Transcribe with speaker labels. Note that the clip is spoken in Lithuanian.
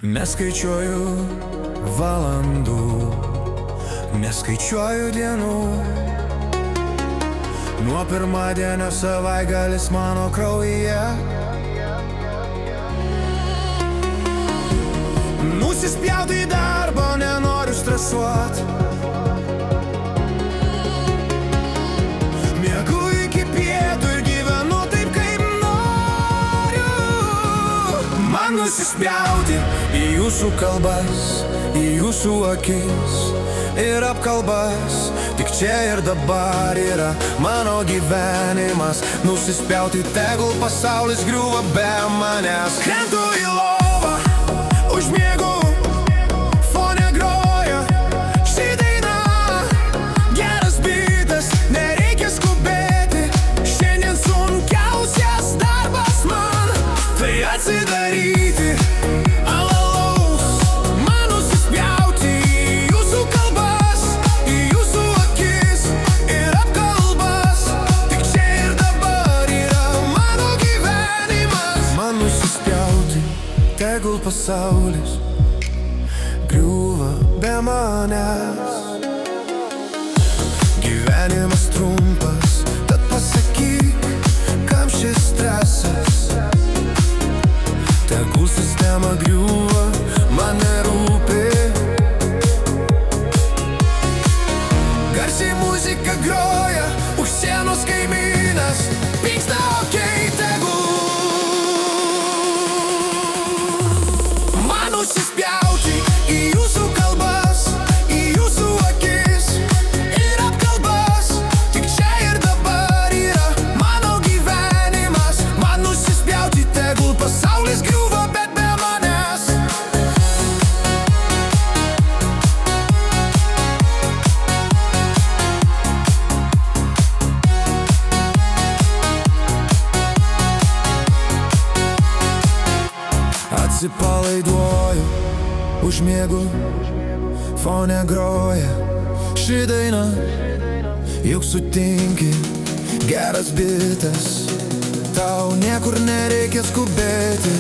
Speaker 1: Neskaičiuoju valandų, neskaičiuoju dienų. Nuo pirmadienio savaitgalis mano kraujyje. Nusispjauti į darbą, nenoriu stresuot. Miegu iki pietų ir gyvenu taip, kaip noriu. Man nusispjauti į jūsų kalbas, į jūsų akis ir apkalbas. Tik čia ir dabar yra mano gyvenimas. Nusispjauti, tegul pasaulis griūva be manęs. Krentu į lovą, užmiegu, fone groja ši daina. Geras bitas, nereikia skubėti. Šiandien sunkiausias darbas man tai atsidaryti alaus. Man nusispjauti į jūsų kalbas, į jūsų akis ir apkalbas. Tik čia ir dabar yra mano gyvenimas. Man nusispjauti, tegul pasaulis griūva be manęs. Gyvenimas trumpas, tad pasakyk, kam šis stresas. Tegul sistema griūva, man nerūpi. Garsiai muzika groja, už sienos kaimynas pyksta, okei, tegul. Man nusispjauti į jūsų kalbas, į jūsų akis ir apkalbas. Tik čia ir dabar yra mano gyvenimas. Man nusispjauti, tegul pasaulis griūva, bet be manęs. Atsipalaiduoju, užmiegu, fone groja ši daina. Juk sutinki, geras bitas, tau niekur nereikia skubėti.